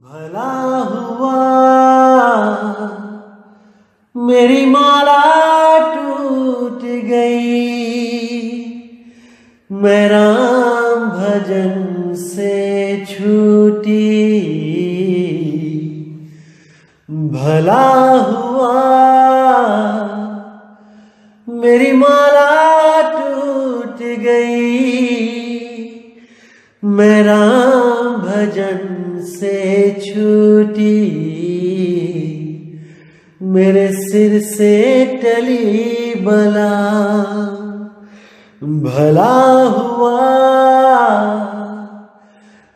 भला हुआ मेरी माला टूट गई, मैं राम भजन से छूटी। भला हुआ मेरी माला टूट गई, मैं राम भजन से छूटी। मेरे सिर से टली बला, भला हुआ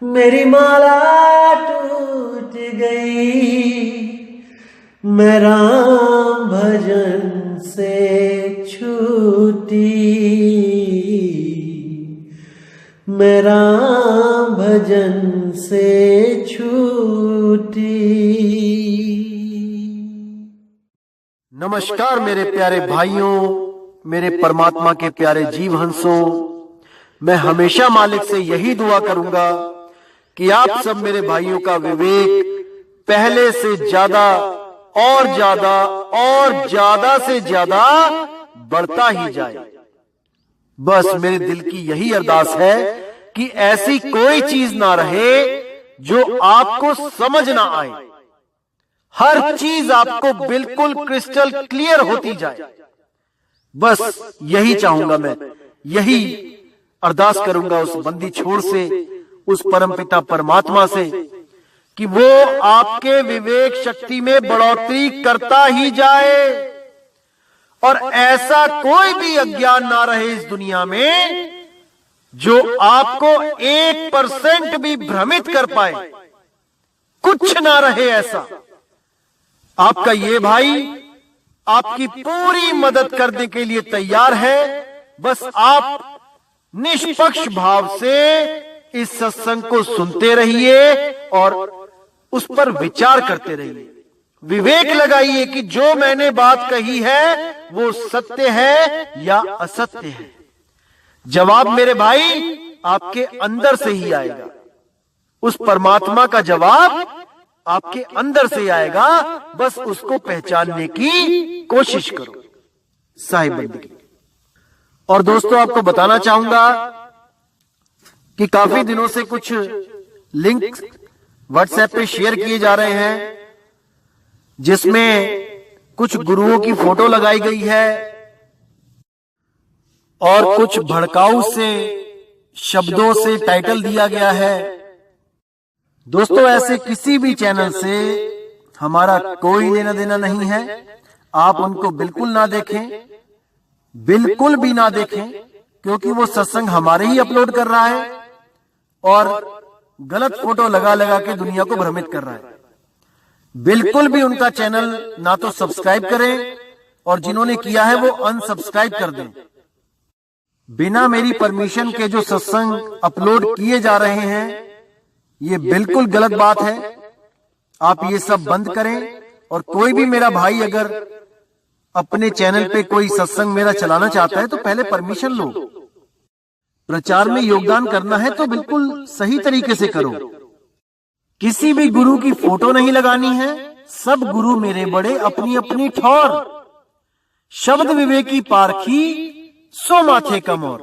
मेरी माला टूट गई, मैं राम भजन से छूटी। मैं राम भजन से छूटी। नमस्कार मेरे प्यारे भाइयों, मेरे परमात्मा के प्यारे जीव हंसों। मैं हमेशा मालिक से यही दुआ करूंगा कि आप सब मेरे भाइयों का विवेक पहले से ज्यादा और ज्यादा और ज्यादा से ज्यादा बढ़ता ही जाए। बस मेरे दिल की यही अरदास है कि ऐसी कोई चीज ना रहे जो आपको समझ ना आए। हर चीज आपको बिल्कुल क्रिस्टल क्लियर होती जाए। बस यही चाहूंगा मैं, यही अरदास करूंगा उस बंदी छोड़ से, उस परमपिता परमात्मा से कि वो आपके विवेक शक्ति में बढ़ोतरी करता ही जाए और ऐसा कोई भी अज्ञान ना रहे इस दुनिया में जो आपको 1% भी भ्रमित कर पाए। कुछ ना रहे ऐसा। आपका ये भाई आपकी पूरी मदद करने के लिए तैयार है। बस आप निष्पक्ष भाव से इस सत्संग को सुनते रहिए और उस पर विचार करते रहिए। विवेक लगाइए कि जो मैंने बात कही है वो सत्य है या असत्य है। जवाब मेरे भाई आपके अंदर से ही आएगा। उस परमात्मा का जवाब आपके अंदर से आएगा। बस उसको पहचानने की कोशिश करो। साहिब बंदगी। और दोस्तों, आपको बताना चाहूंगा कि काफी दिनों से कुछ लिंक व्हाट्सएप पे शेयर किए जा रहे हैं जिसमें कुछ गुरुओं की फोटो लगाई गई है और कुछ भड़काऊ से शब्दों से टाइटल दिया गया है। दोस्तों, ऐसे किसी भी चैनल से हमारा कोई लेना देना नहीं है। आप उनको बिल्कुल ना देखें, बिल्कुल भी ना देखें, क्योंकि वो सत्संग हमारे ही अपलोड कर रहा है और गलत फोटो लगा लगा के दुनिया को भ्रमित कर रहा है। बिल्कुल भी उनका चैनल ना तो सब्सक्राइब करें और जिन्होंने किया है वो अनसब्सक्राइब कर दें। बिना मेरी परमिशन के जो सत्संग अपलोड किए जा रहे हैं ये बिल्कुल गलत बात है। आप ये सब बंद करें। और कोई भी मेरा भाई अगर अपने चैनल पे कोई सत्संग मेरा चलाना चाहता है तो पहले परमिशन लो। प्रचार में योगदान करना है तो बिल्कुल सही तरीके से करो। किसी भी गुरु की फोटो नहीं लगानी है। सब गुरु मेरे बड़े अपनी अपनी ठौर। शब्द विवेकी पारखी सो माथे कम और।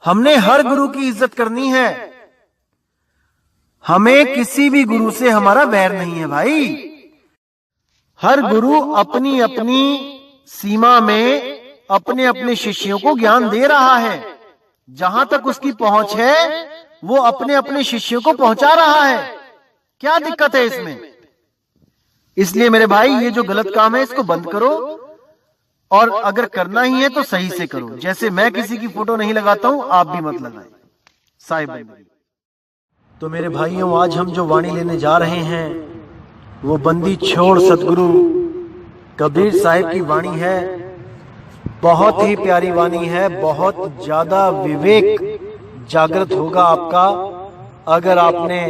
हमने हर गुरु की इज्जत करनी है। हमें किसी भी गुरु से हमारा वैर नहीं है भाई। हर गुरु अपनी अपनी सीमा में अपने अपने शिष्यों को ज्ञान दे रहा है। जहां तक उसकी पहुंच है वो अपने अपने शिष्यों को पहुंचा रहा है। क्या दिक्कत है इसमें? इसलिए मेरे भाई ये जो गलत काम है इसको बंद करो और अगर करना ही है तो सही से करो। जैसे मैं किसी की फोटो नहीं लगाता हूं, आप भी मत लगाएं। साहिब। तो मेरे भाइयों, आज हम जो वाणी लेने जा रहे हैं वो बंदी छोड़ सतगुरु कबीर साहिब की वाणी है। बहुत ही प्यारी वाणी है। बहुत ज्यादा विवेक जागृत होगा आपका अगर आपने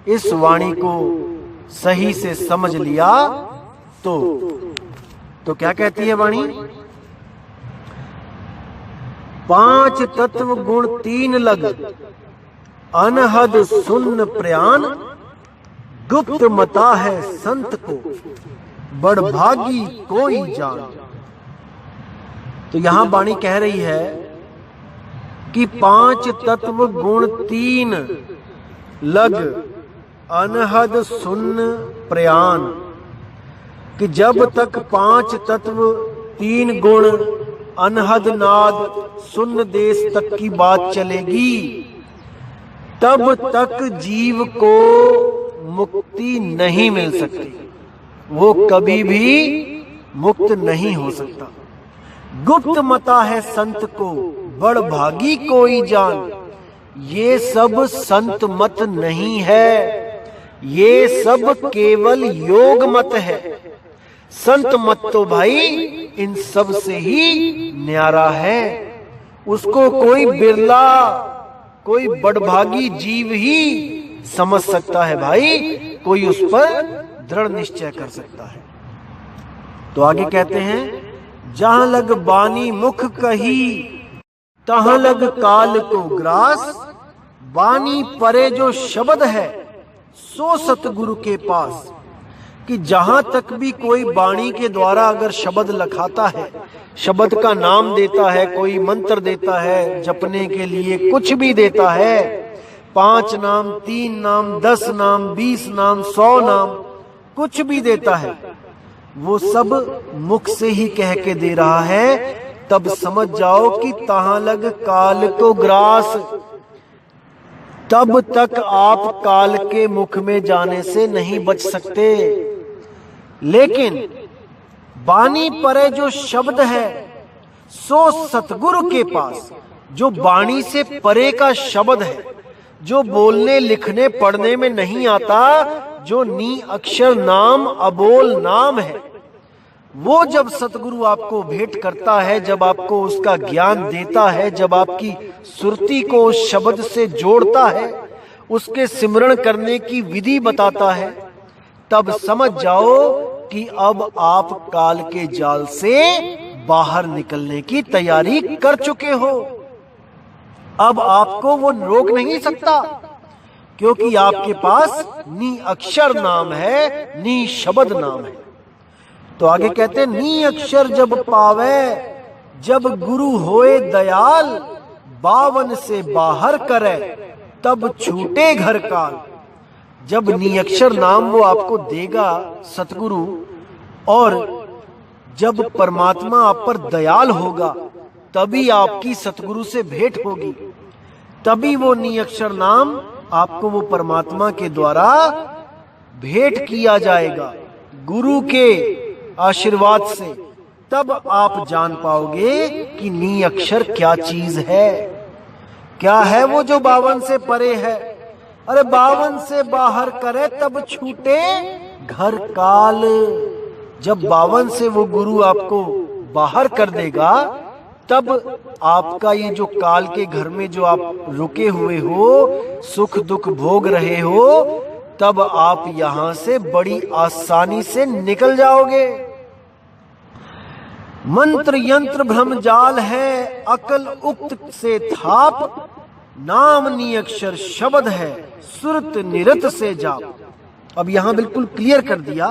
इस वाणी को सही से समझ लिया तो क्या कहती है वाणी? 5 तत्व गुण 3 लग, अनहद सुन्न प्रयान, गुप्त मता है संत को, बड़भागी कोई जान। तो यहां वाणी कह रही है कि 5 तत्व गुण 3 लग अनहद सुन्न प्रयाण, कि जब तक 5 तत्व 3 गुण अनहद नाद सुन्न देश तक की बात चलेगी, तब तक जीव को मुक्ति नहीं मिल सकती, वो कभी भी मुक्त नहीं हो सकता। गुप्त मता है संत को, बड़भागी कोई जान। ये सब संत मत नहीं है, ये सब केवल योग मत है। संत मत तो भाई इन सब से ही न्यारा है। उसको कोई बिरला, कोई बड़भागी जीव ही समझ सकता है भाई, कोई उस पर दृढ़ निश्चय कर सकता है। तो आगे कहते हैं, जहां लग बानी मुख कही, तहां लग काल को ग्रास। बानी परे जो शब्द है, सो सतगुरु के पास। कि जहां तक भी कोई वाणी के द्वारा अगर शब्द लखाता है, शब्द का नाम देता है, कोई मंत्र देता है जपने के लिए, कुछ भी देता है, 5 नाम, 3 नाम, 10 नाम, 20 नाम, 100 नाम, कुछ भी देता है, वो सब मुख से ही कह के दे रहा है। तब समझ जाओ कि तहां लग काल को ग्रास। तब तक आप काल के मुख में जाने से नहीं बच सकते। लेकिन वाणी परे जो शब्द है, सो सतगुरु के पास। जो वाणी से परे का शब्द है, जो बोलने लिखने पढ़ने में नहीं आता, जो नी अक्षर नाम अबोल नाम है, वो जब सतगुरु आपको भेंट करता है, जब आपको उसका ज्ञान देता है, जब आपकी सुरती को उस शब्द से जोड़ता है, उसके सिमरण करने की विधि बताता है, तब समझ जाओ कि अब आप काल के जाल से बाहर निकलने की तैयारी कर चुके हो। अब आपको वो रोक नहीं सकता, क्योंकि आपके पास नी अक्षर नाम है, नी शब्द नाम है। तो आगे कहते हैं, नी अक्षर जब पावे, जब गुरु होए दयाल। 52 से बाहर करे, तब छूटे घर काल। जब नी अक्षर नाम वो आपको देगा सतगुरु, और जब परमात्मा आप पर दयाल होगा, तभी आपकी सतगुरु से भेंट होगी। तभी वो नी अक्षर नाम आपको वो परमात्मा के द्वारा भेंट किया जाएगा, गुरु के आशीर्वाद से। तब आप जान पाओगे कि नी अक्षर क्या चीज है, क्या है वो जो 52 से परे है। अरे 52 से बाहर करे, तब छूटे घर काल। जब 52 से वो गुरु आपको बाहर कर देगा, तब आपका ये जो काल के घर में जो आप रुके हुए हो, सुख दुख भोग रहे हो, तब आप यहां से बड़ी आसानी से निकल जाओगे। मंत्र यंत्र भ्रम जाल है, अकल उक्त से थाप। नाम नी अक्षर शब्द है, सुरत निरत से जाप। अब यहां बिल्कुल क्लियर कर दिया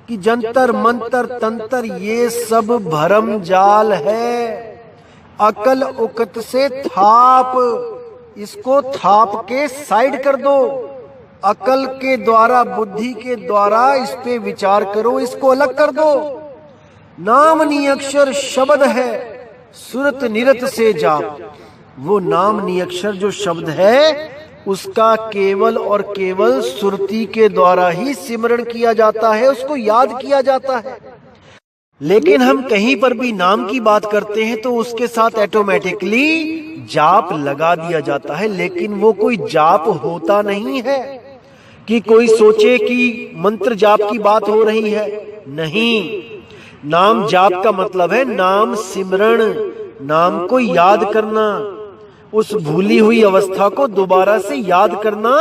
कि जंतर मंतर तंत्र ये सब भरम जाल है। अकल उक्त से थाप, इसको थाप के साइड कर दो। अकल के द्वारा, बुद्धि के द्वारा इस पे विचार करो, इसको अलग कर दो। नाम नी अक्षर शब्द है, सुरत निरत से जाप। वो नाम नी अक्षर जो शब्द है, उसका केवल और केवल सुरती के द्वारा ही सिमरण किया जाता है, उसको याद किया जाता है। लेकिन हम कहीं पर भी नाम की बात करते हैं तो उसके साथ ऑटोमेटिकली जाप लगा दिया जाता है, लेकिन वो कोई जाप होता नहीं है कि कोई सोचे कि मंत्र जाप की बात हो रही है। नहीं, नाम जाप का मतलब है नाम सिमरण, नाम को याद करना, उस भूली हुई अवस्था को दोबारा से याद करना,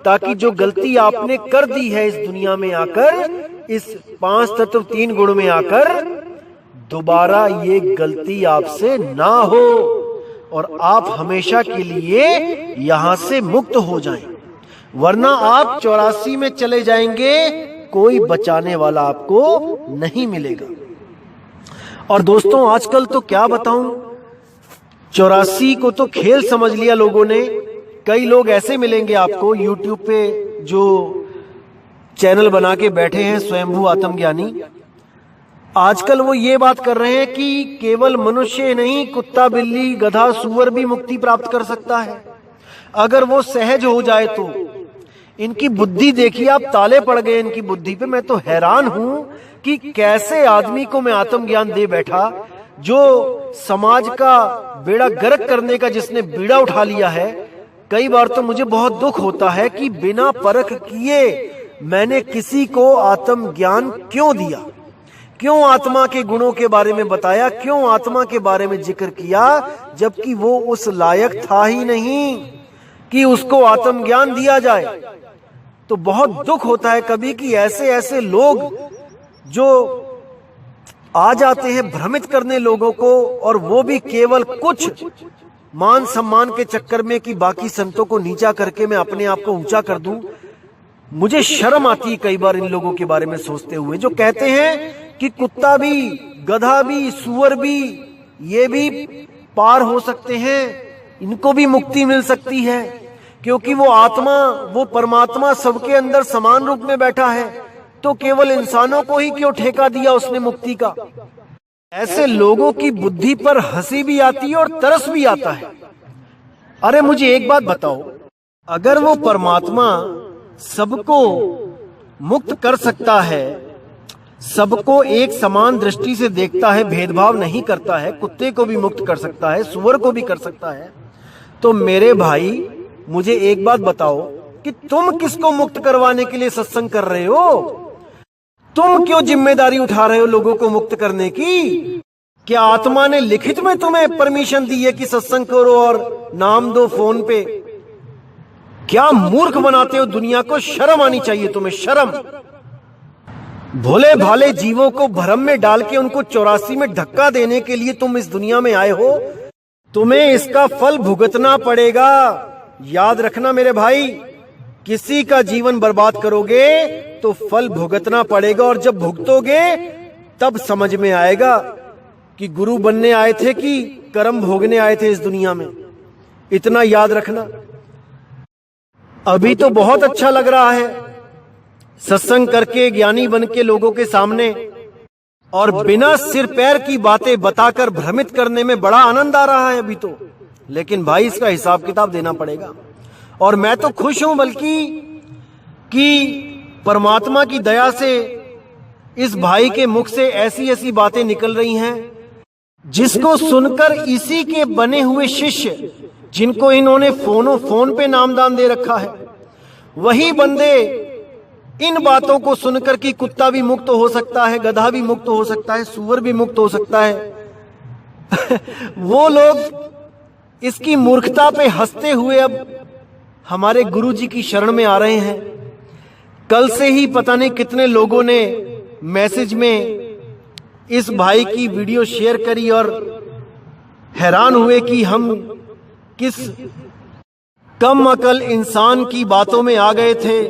ताकि जो गलती आपने कर दी है इस दुनिया में आकर, इस 5 तत्व 3 गुण में आकर, दोबारा ये गलती आपसे ना हो और आप हमेशा के लिए यहां से मुक्त हो जाएं। वरना आप 84 में चले जाएंगे, कोई बचाने वाला आपको नहीं मिलेगा। और दोस्तों आजकल तो क्या बताऊं, 84 को तो खेल समझ लिया लोगों ने। कई लोग ऐसे मिलेंगे आपको यूट्यूब पे जो चैनल बना के बैठे हैं, स्वयंभू आत्मज्ञानी। आजकल वो ये बात कर रहे हैं कि केवल मनुष्य नहीं, कुत्ता बिल्ली गधा सूअर भी मुक्ति प्राप्त कर सकता है अगर वो सहज हो जाए तो। इनकी बुद्धि देखिए आप, ताले पड़ गए इनकी बुद्धि पे। मैं तो हैरान हूं कि कैसे आदमी को मैं आत्मज्ञान दे बैठा, जो समाज का बेड़ा गर्क करने का जिसने बीड़ा उठा लिया है। कई बार तो मुझे बहुत दुख होता है कि बिना परख किए मैंने किसी को आत्मज्ञान क्यों दिया, क्यों आत्मा के गुणों के बारे में बताया, क्यों आत्मा के बारे में जिक्र किया, जबकि वो उस लायक था ही नहीं कि उसको आत्मज्ञान दिया जाए। तो बहुत दुख होता है कभी कि ऐसे ऐसे लोग जो आ जाते हैं भ्रमित करने लोगों को, और वो भी केवल कुछ मान सम्मान के चक्कर में कि बाकी संतों को नीचा करके मैं अपने आप को ऊंचा कर दूं। मुझे शर्म आती है कई बार इन लोगों के बारे में सोचते हुए, जो कहते हैं कि कुत्ता भी गधा भी सूअर भी ये भी पार हो सकते हैं, इनको भी मुक्ति मिल सकती है, क्योंकि वो आत्मा, वो परमात्मा सबके अंदर समान रूप में बैठा है, तो केवल इंसानों को ही क्यों ठेका दिया उसने मुक्ति का। ऐसे लोगों की बुद्धि पर हंसी भी आती है और तरस भी आता है। अरे मुझे एक बात बताओ, अगर वो परमात्मा सबको मुक्त कर सकता है, सबको एक समान दृष्टि से देखता है, भेदभाव नहीं करता है, कुत्ते को भी मुक्त कर सकता है, सूअर को भी कर सकता है, तो मेरे भाई मुझे एक बात बताओ कि तुम किसको मुक्त करवाने के लिए सत्संग कर रहे हो? तुम क्यों जिम्मेदारी उठा रहे हो लोगों को मुक्त करने की? क्या आत्मा ने लिखित में तुम्हें परमिशन दी है कि सत्संग करो और नाम दो फोन पे? क्या मूर्ख बनाते हो दुनिया को, शर्म आनी चाहिए तुम्हें, शर्म। भोले भाले जीवों को भ्रम में डाल के उनको 84 में धक्का देने के लिए तुम इस दुनिया में आए हो, तुम्हें इसका फल भुगतना पड़ेगा। याद रखना मेरे भाई, किसी का जीवन बर्बाद करोगे तो फल भुगतना पड़ेगा, और जब भुगतोगे तब समझ में आएगा कि गुरु बनने आए थे कि कर्म भोगने आए थे इस दुनिया में। इतना याद रखना। अभी तो बहुत अच्छा लग रहा है सत्संग करके, ज्ञानी बन के लोगों के सामने, और बिना सिर पैर की बातें बताकर भ्रमित करने में बड़ा आनंद आ रहा है अभी तो। लेकिन भाई इसका हिसाब किताब देना पड़ेगा। और मैं तो खुश हूं बल्कि कि परमात्मा की दया से इस भाई के मुख से ऐसी ऐसी बातें निकल रही हैं जिसको सुनकर इसी के बने हुए शिष्य, जिनको इन्होंने फोन पे नामदान दे रखा है, वही बंदे इन बातों को सुनकर कि कुत्ता भी मुक्त हो सकता है, गधा भी मुक्त हो सकता है, सूअर भी मुक्त हो सकता है वो लोग इसकी मूर्खता पे हंसते हुए अब हमारे गुरुजी की शरण में आ रहे हैं। कल से ही पता नहीं कितने लोगों ने मैसेज में इस भाई की वीडियो शेयर करी और हैरान हुए कि हम किस कम अकल इंसान की बातों में आ गए थे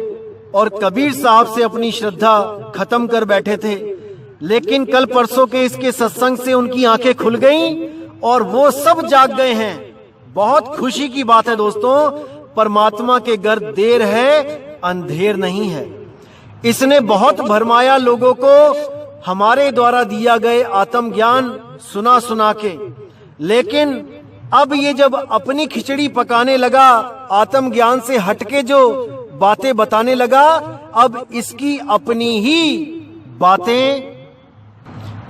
और कबीर साहब से अपनी श्रद्धा खत्म कर बैठे थे। लेकिन कल परसों के इसके सत्संग से उनकी आंखें खुल गईं और वो सब जाग गए हैं। बहुत खुशी की बात है दोस्तों, परमात्मा के घर देर है अंधेर नहीं है। इसने बहुत भरमाया लोगों को हमारे द्वारा दिया गए आत्मज्ञान सुना सुना के, लेकिन अब ये जब अपनी खिचड़ी पकाने लगा, आत्मज्ञान से हटके जो बातें बताने लगा, अब इसकी अपनी ही बातें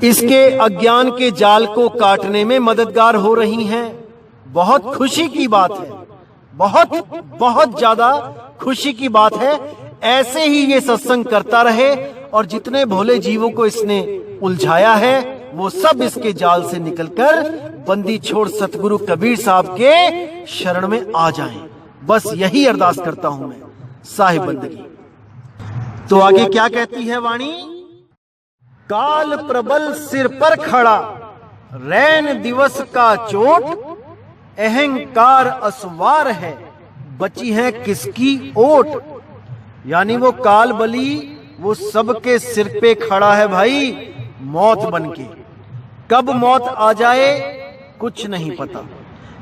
इसके अज्ञान के जाल को काटने में मददगार हो रही हैं। बहुत खुशी की बात है, बहुत बहुत ज्यादा खुशी की बात है। ऐसे ही ये सत्संग करता रहे और जितने भोले जीवों को इसने उलझाया है वो सब इसके जाल से निकलकर बंदी छोड़ सतगुरु कबीर साहब के शरण में आ जाएं। बस यही अरदास करता हूं मैं साहिब बंदगी। तो आगे क्या कहती है वाणी? काल प्रबल सिर पर खड़ा, रैन दिवस का चोट, अहंकार असवार है, बची है किसकी ओट, यानी वो काल बली वो सबके सिर पे खड़ा है भाई मौत बनके। कब मौत आ जाए कुछ नहीं पता।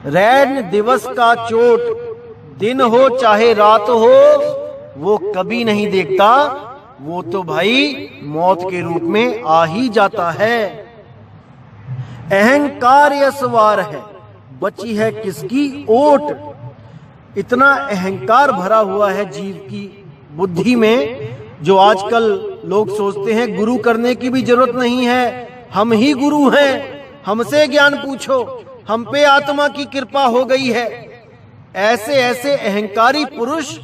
रैन दिवस का चोट, दिन हो चाहे रात हो, वो कभी नहीं देखता, वो तो भाई मौत के रूप में आ ही जाता है। अहंकार यसवार है, बची है किसकी ओट। इतना अहंकार भरा हुआ है जीव की बुद्धि में, जो आजकल लोग सोचते हैं गुरु करने की भी जरूरत नहीं है, हम ही गुरु हैं, हमसे ज्ञान पूछो, हम पे आत्मा की कृपा हो गई है। ऐसे ऐसे अहंकारी पुरुष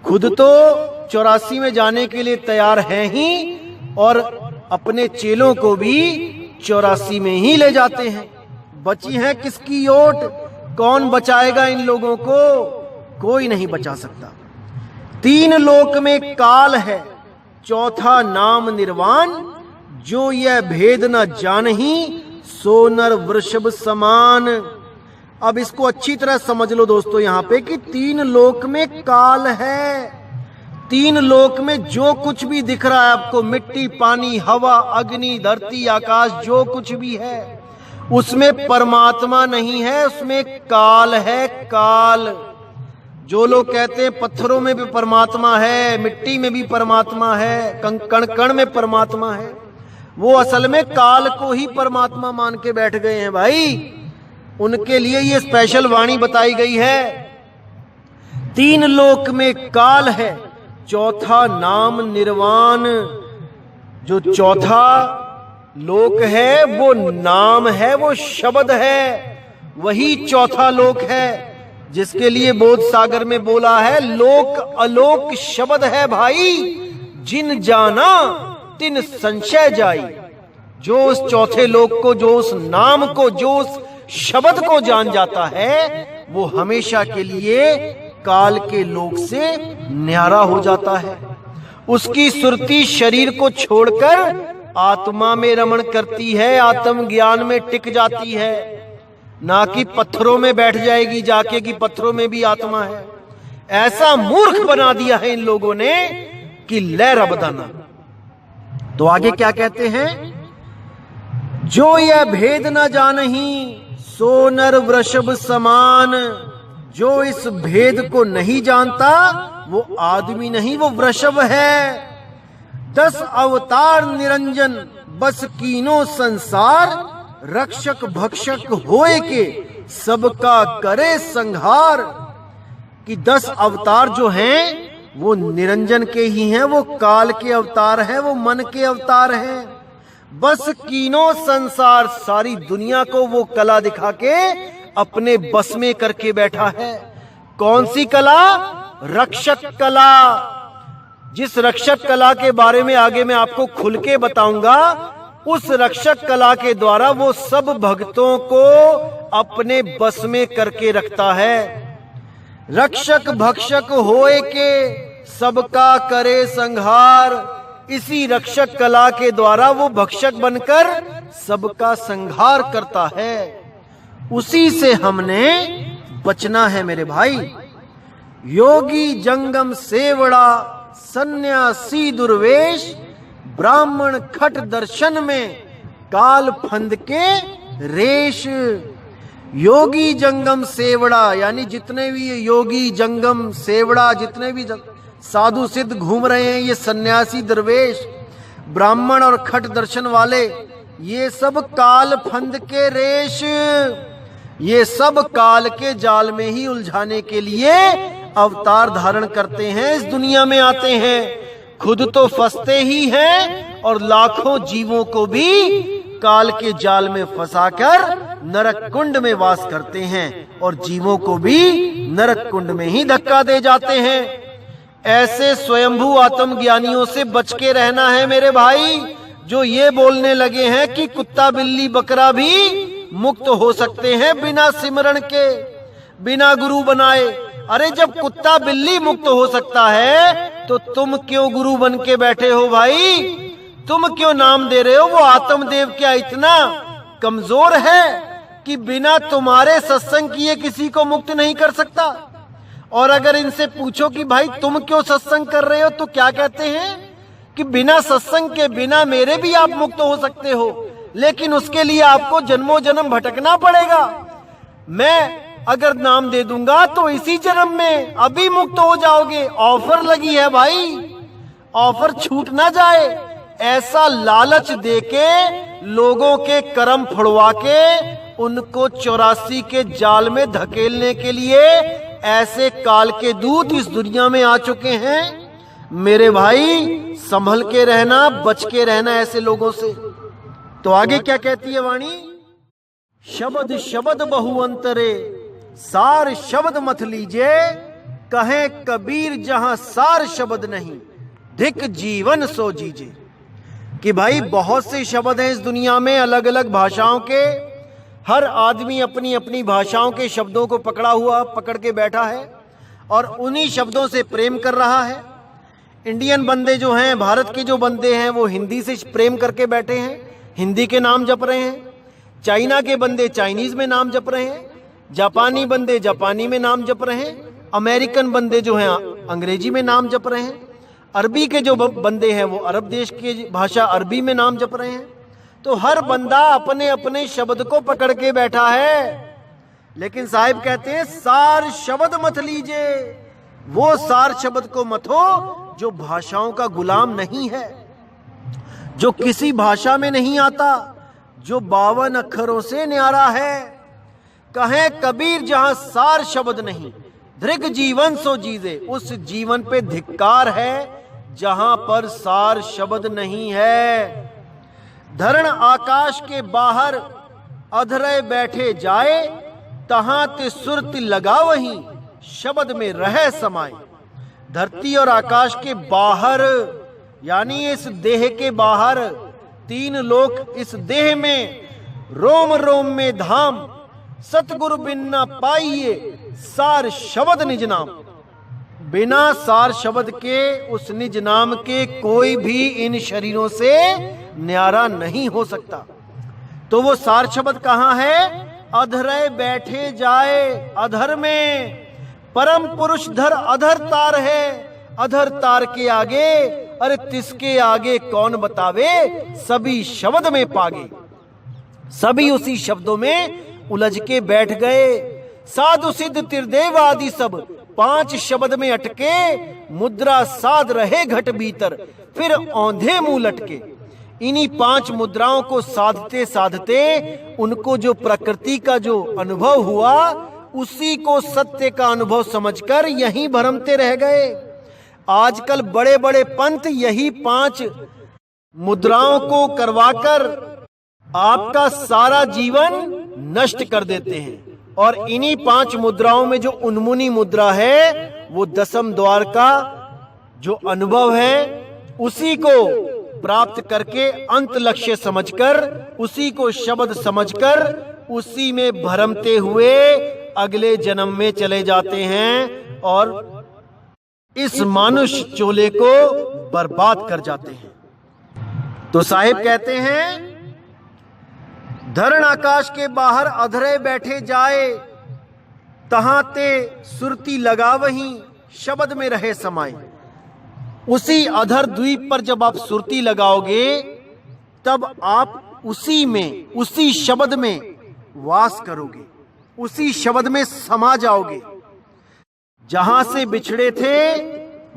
खुद तो 84 में जाने के लिए तैयार हैं ही, और अपने चेलों को भी 84 में ही ले जाते हैं। बची है किसकी ओट, कौन बचाएगा इन लोगों को, कोई नहीं बचा सकता। 3 लोक में काल है, चौथा नाम निर्वाण, जो यह भेद न जानही सो नर वृषभ समान। अब इसको अच्छी तरह समझ लो दोस्तों यहां पे कि 3 लोक में काल है। 3 लोक में जो कुछ भी दिख रहा है आपको, मिट्टी, पानी, हवा, अग्नि, धरती, आकाश, जो कुछ भी है, उसमें परमात्मा नहीं है, उसमें काल है। काल, जो लोग कहते हैं पत्थरों में भी परमात्मा है, मिट्टी में भी परमात्मा है, कण कण में परमात्मा है, वो असल में काल को ही परमात्मा मान के बैठ गए हैं भाई। उनके लिए ये स्पेशल वाणी बताई गई है। 3 लोक में काल है, चौथा नाम निर्वाण। जो चौथा लोक है वो नाम है, वो शब्द है, वही चौथा लोक है, जिसके लिए बोध सागर में बोला है लोक अलोक शब्द है भाई, जिन जाना तिन संशय जाई। जो उस चौथे लोक को, जो उस नाम को, जो उस शब्द को जान जाता है, वो हमेशा के लिए काल के लोक से न्यारा हो जाता है। उसकी सुरती शरीर को छोड़कर आत्मा में रमण करती है, आत्म ज्ञान में टिक जाती है, ना कि पत्थरों में बैठ जाएगी जाके कि पत्थरों में भी आत्मा है। ऐसा मूर्ख बना दिया है इन लोगों ने कि ले रबदाना। तो आगे क्या कहते हैं, जो यह भेद न जानही सो नर वृषभ समान। जो इस भेद को नहीं जानता वो आदमी नहीं, वो वृषभ है। 10 अवतार निरंजन बस कीनो संसार, रक्षक भक्षक होए के सबका करे संहार। कि 10 अवतार जो हैं वो निरंजन के ही हैं, वो काल के अवतार हैं, वो मन के अवतार हैं। बस कीनो संसार, सारी दुनिया को वो कला दिखा के अपने बस में करके बैठा है। कौन सी कला? रक्षक कला। जिस रक्षक कला के बारे में आगे मैं आपको खुल के बताऊंगा, उस रक्षक कला के द्वारा वो सब भक्तों को अपने बस में करके रखता है। रक्षक भक्षक होए के सबका करे संहार। इसी रक्षक कला के द्वारा वो भक्षक बनकर सबका संहार करता है। उसी से हमने बचना है मेरे भाई। योगी जंगम सेवड़ा, सन्यासी दुर्वेश, ब्राह्मण खट दर्शन में काल फंद के रेश। योगी जंगम सेवड़ा यानी जितने भी योगी जंगम सेवड़ा, जितने भी साधु सिद्ध घूम रहे हैं, ये सन्यासी दरवेश, ब्राह्मण और खट दर्शन वाले, ये सब काल फंद के रेश, ये सब काल के जाल में ही उलझाने के लिए अवतार धारण करते हैं, इस दुनिया में आते हैं। खुद तो फंसते ही हैं और लाखों जीवों को भी काल के जाल में फंसाकर नरक कुंड में वास करते हैं और जीवों को भी नरक कुंड में ही धक्का दे जाते हैं। ऐसे स्वयंभू आत्मज्ञानियों से बच के रहना है मेरे भाई, जो ये बोलने लगे हैं कि कुत्ता बिल्ली बकरा भी मुक्त हो सकते हैं बिना सिमरण के, बिना गुरु बनाए। अरे जब कुत्ता बिल्ली मुक्त हो सकता है तो तुम क्यों गुरु बन के बैठे हो भाई? तुम क्यों नाम दे रहे हो? वो आत्मदेव क्या इतना कमजोर है कि बिना तुम्हारे सत्संग किए किसी को मुक्त नहीं कर सकता? और अगर इनसे पूछो कि भाई तुम क्यों सत्संग कर रहे हो, तो क्या कहते हैं कि बिना सत्संग के, बिना मेरे भी आप मुक्त हो सकते हो, लेकिन उसके लिए आपको जन्मों जन्म भटकना पड़ेगा। मैं अगर नाम दे दूंगा तो इसी जन्म में अभी मुक्त हो जाओगे। ऑफर लगी है भाई, ऑफर छूट ना जाए। ऐसा लालच देके लोगों के कर्म फुड़वा के उनको 84 के जाल में धकेलने के लिए ऐसे काल के दूत इस दुनिया में आ चुके हैं। मेरे भाई संभल के रहना, बच के रहना ऐसे लोगों से। तो आगे क्या कहती है वाणी? शब्द शब्द बहु अंतरे, सार शब्द मत लीजिए, कहे कबीर जहां सार शब्द नहीं, धिक जीवन सो जीजे। कि भाई बहुत से शब्द हैं इस दुनिया में, अलग अलग भाषाओं के। हर आदमी अपनी अपनी भाषाओं के शब्दों को पकड़ के बैठा है और उन्हीं शब्दों से प्रेम कर रहा है। इंडियन बंदे जो हैं, भारत के जो बंदे हैं, वो हिंदी से प्रेम करके बैठे हैं, हिंदी के नाम जप रहे हैं। चाइना के बंदे चाइनीज में नाम जप रहे हैं, जापानी बंदे जापानी में नाम जप रहे हैं, अमेरिकन बंदे जो हैं अंग्रेजी में नाम जप रहे हैं, अरबी के जो बंदे हैं वो अरब देश की भाषा अरबी में नाम जप रहे हैं। तो हर बंदा अपने अपने शब्द को पकड़ के बैठा है। लेकिन साहिब कहते हैं सार शब्द मत लीजिए, वो सार शब्द को मत हो जो भाषाओं का गुलाम नहीं है, जो किसी भाषा में नहीं आता, जो 52 अक्षरों से न्यारा है। कहे कबीर जहां सार शब्द नहीं, दृग जीवन सो जीजे, उस जीवन पे धिक्कार है जहां पर सार शब्द नहीं है। धरण आकाश के बाहर अधरे बैठे जाए, तहां ते सुरत लगा वहीं शब्द में रह समाए। धरती और आकाश के बाहर यानी इस देह के बाहर, 3 लोक इस देह में, रोम रोम में धाम, सतगुरु बिन न पाइए सार शब्द निज नाम। बिना सार शब्द के, उस निज नाम के, कोई भी इन शरीरों से न्यारा नहीं हो सकता। तो वो सार शब्द कहां है? अधरे बैठे जाए, अधर में। परम पुरुष धर अधर तार है, अधर तार के आगे, अरे तिसके आगे कौन बतावे, सभी शब्द में पागे। सभी उसी शब्दों में उलझ के बैठ गए। साधु सिद्ध त्रिदेव आदि सब 5 शब्द में अटके, मुद्रा साध रहे घट भीतर, फिर औंधे मुंह लटके। इन्हीं 5 मुद्राओं को साधते साधते उनको जो प्रकृति का जो अनुभव हुआ, उसी को सत्य का अनुभव समझकर यहीं भरमते रह गए। आजकल बड़े बड़े पंथ यही 5 मुद्राओं को करवाकर आपका सारा जीवन नष्ट कर देते हैं। और इन्हीं 5 मुद्राओं में जो उन्मुनी मुद्रा है, वो 10वें द्वार का जो अनुभव है, उसी को प्राप्त करके अंत लक्ष्य समझकर, उसी को शब्द समझकर, उसी में भरमते हुए अगले जन्म में चले जाते हैं और इस मानुष चोले को बर्बाद कर जाते हैं। तो साहिब कहते हैं धरण आकाश के बाहर अधरे बैठे जाए, तहां ते सुरती लगा वहीं शब्द में रहे समाए। उसी अधर द्वीप पर जब आप सुरती लगाओगे, तब आप उसी में, उसी शब्द में वास करोगे, उसी शब्द में समा जाओगे। जहां से बिछड़े थे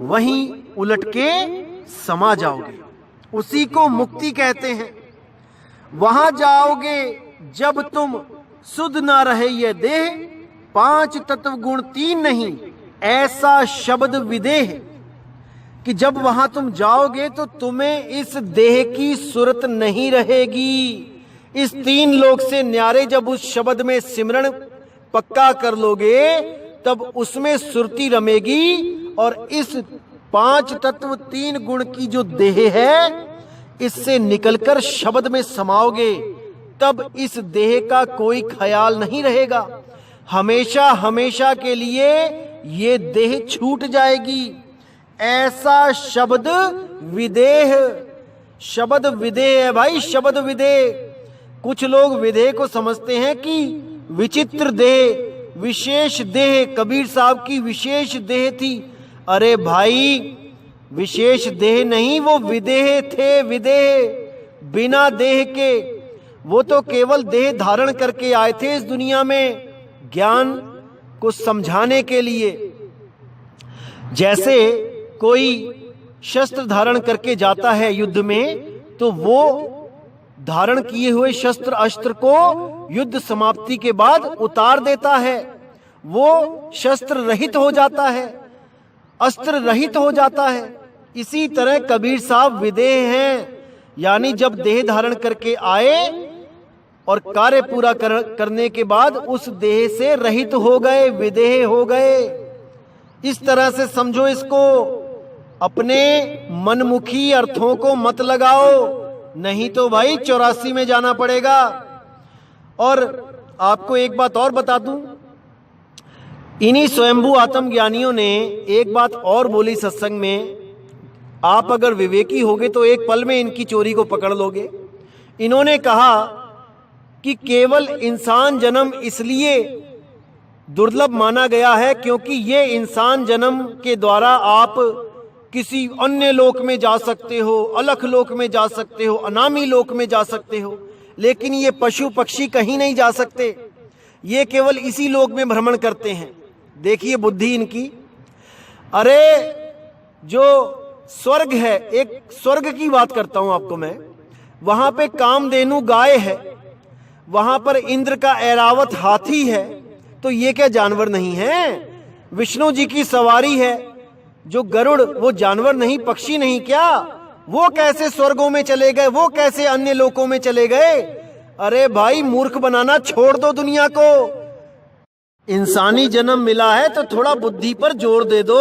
वहीं उलट के समा जाओगे। उसी को मुक्ति कहते हैं। वहां जाओगे जब तुम सुध ना रहे ये देह, 5 तत्व गुण 3 नहीं, ऐसा शब्द विदेह। कि जब वहां तुम जाओगे तो तुम्हें इस देह की सुरत नहीं रहेगी। इस 3 लोक से न्यारे जब उस शब्द में सिमरण पक्का कर लोगे, तब उसमें सुरती रमेगी और इस 5 तत्व 3 गुण की जो देह है, इससे निकलकर शब्द में समाओगे। तब इस देह का कोई ख्याल नहीं रहेगा। हमेशा हमेशा के लिए ये देह छूट जाएगी। ऐसा शब्द विदेह, शब्द विदेह है भाई, शब्द विदेह। कुछ लोग विदेह को समझते हैं कि विचित्र देह, विशेष देह, कबीर साहब की विशेष देह थी। अरे भाई, विशेष देह नहीं, वो विदेह थे, विदेह, बिना देह के। वो तो केवल देह धारण करके आए थे इस दुनिया में ज्ञान को समझाने के लिए। जैसे कोई शस्त्र धारण करके जाता है युद्ध में, तो वो धारण किए हुए शस्त्र अस्त्र को युद्ध समाप्ति के बाद उतार देता है, वो शस्त्र रहित हो जाता है, अस्त्र रहित हो जाता है। इसी तरह कबीर साहब विदेह हैं, यानी जब देह धारण करके आए और कार्य पूरा करने के बाद उस देह से रहित हो गए, विदेह हो गए। इस तरह से समझो इसको, अपने मनमुखी अर्थों को मत लगाओ, नहीं तो भाई 84 में जाना पड़ेगा। और आपको एक बात और बता दूं, इन्हीं स्वयंभू आत्मज्ञानियों ने एक बात और बोली सत्संग में, आप अगर विवेकी होगे तो एक पल में इनकी चोरी को पकड़ लोगे। इन्होंने कहा कि केवल इंसान जन्म इसलिए दुर्लभ माना गया है क्योंकि ये इंसान जन्म के द्वारा आप किसी अन्य लोक में जा सकते हो, अलख लोक में जा सकते हो, अनामी लोक में जा सकते हो, लेकिन ये पशु पक्षी कहीं नहीं जा सकते, ये केवल इसी लोक में भ्रमण करते हैं। देखिए बुद्धि इनकी। अरे जो स्वर्ग है, एक स्वर्ग की बात करता हूं आपको मैं, वहां पे कामधेनु गाय है, वहां पर इंद्र का ऐरावत हाथी है, तो ये क्या जानवर नहीं है? विष्णु जी की सवारी है जो गरुड़, वो जानवर नहीं, पक्षी नहीं क्या? वो कैसे स्वर्गों में चले गए, वो कैसे अन्य लोकों में चले गए? अरे भाई, मूर्ख बनाना छोड़ दो दुनिया को। इंसानी जन्म मिला है तो थोड़ा बुद्धि पर जोर दे दो,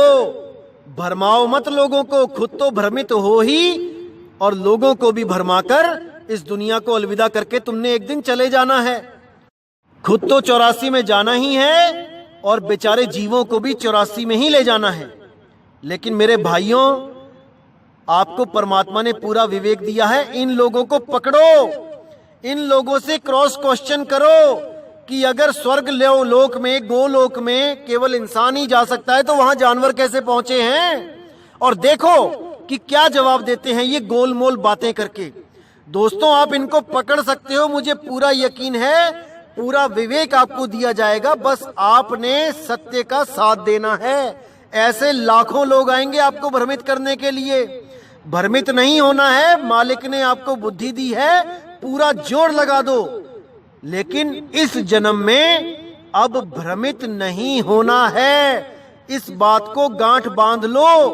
भरमाओ मत लोगों को, खुद तो भ्रमित हो ही और लोगों को भी भरमाकर इस दुनिया को अलविदा करके तुमने एक दिन चले जाना है। खुद तो 84 में जाना ही है और बेचारे जीवों को भी 84 में ही ले जाना है। लेकिन मेरे भाइयों, आपको परमात्मा ने पूरा विवेक दिया है, इन लोगों को पकड़ो, इन लोगों से क्रॉस क्वेश्चन करो कि अगर स्वर्ग लोक में, गोलोक में केवल इंसान ही जा सकता है तो वहां जानवर कैसे पहुंचे हैं? और देखो कि क्या जवाब देते हैं ये गोलमोल बातें करके। दोस्तों, आप इनको पकड़ सकते हो, मुझे पूरा यकीन है, पूरा विवेक आपको दिया जाएगा, बस आपने सत्य का साथ देना है। ऐसे लाखों लोग आएंगे आपको भ्रमित करने के लिए, भ्रमित नहीं होना है। मालिक ने आपको बुद्धि दी है, पूरा जोर लगा दो, लेकिन इस जन्म में अब भ्रमित नहीं होना है। इस बात को गांठ बांध लो,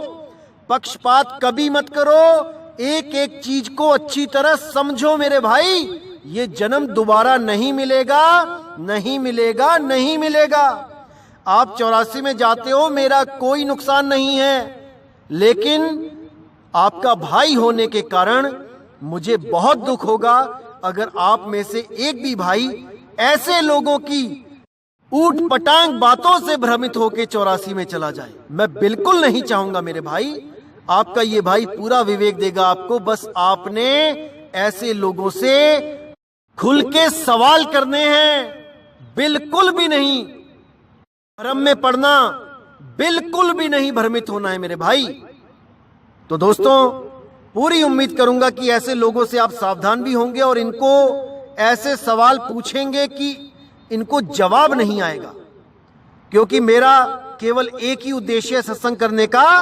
पक्षपात कभी मत करो, एक एक चीज को अच्छी तरह समझो मेरे भाई। ये जन्म दोबारा नहीं मिलेगा, नहीं मिलेगा, नहीं मिलेगा। आप 84 में जाते हो, मेरा कोई नुकसान नहीं है, लेकिन आपका भाई होने के कारण मुझे बहुत दुख होगा अगर आप में से एक भी भाई ऐसे लोगों की ऊट पटांग बातों से भ्रमित होकर 84 में चला जाए। मैं बिल्कुल नहीं चाहूंगा मेरे भाई। आपका ये भाई पूरा विवेक देगा आपको, बस आपने ऐसे लोगों से खुल के सवाल करने हैं, बिल्कुल भी नहीं भ्रम में पड़ना, बिल्कुल भी नहीं भ्रमित होना है मेरे भाई। तो दोस्तों, पूरी उम्मीद करूंगा कि ऐसे लोगों से आप सावधान भी होंगे और इनको ऐसे सवाल पूछेंगे कि इनको जवाब नहीं आएगा, क्योंकि मेरा केवल एक ही उद्देश्य है सत्संग करने का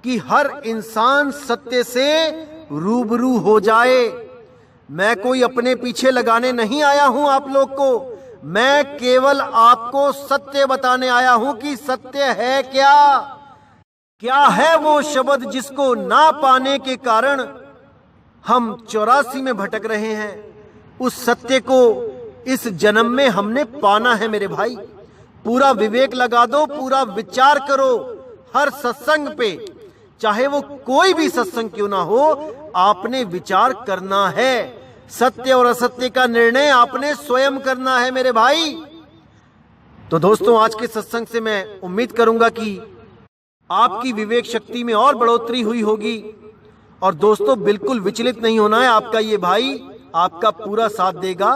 कि हर इंसान सत्य से रूबरू हो जाए। मैं कोई अपने पीछे लगाने नहीं आया हूं आप लोग को, मैं केवल आपको सत्य बताने आया हूं कि सत्य है क्या, क्या है वो शब्द जिसको ना पाने के कारण हम 84 में भटक रहे हैं। उस सत्य को इस जन्म में हमने पाना है मेरे भाई। पूरा विवेक लगा दो, पूरा विचार करो हर सत्संग पे, चाहे वो कोई भी सत्संग क्यों ना हो, आपने विचार करना है। सत्य और असत्य का निर्णय आपने स्वयं करना है मेरे भाई। तो दोस्तों, आज के सत्संग से मैं उम्मीद करूंगा कि आपकी विवेक शक्ति में और बढ़ोतरी हुई होगी। और दोस्तों, बिल्कुल विचलित नहीं होना है, आपका ये भाई आपका पूरा साथ देगा।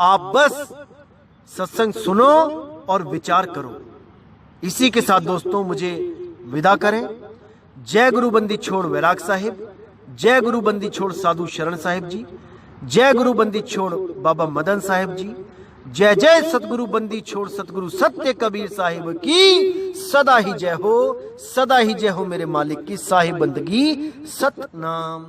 आप बस सत्संग सुनो और विचार करो। इसी के साथ दोस्तों मुझे विदा करें। जय गुरु बंदी छोड़ वैराग साहिब, जय गुरु बंदी छोड़ साधु शरण साहिब जी, जय गुरु बंदी छोड़ बाबा मदन साहिब जी, जय जय सतगुरु बंदी छोड़ सतगुरु सत्य कबीर साहिब की सदा ही जय हो, सदा ही जय हो मेरे मालिक की साहिब बंदगी सतनाम।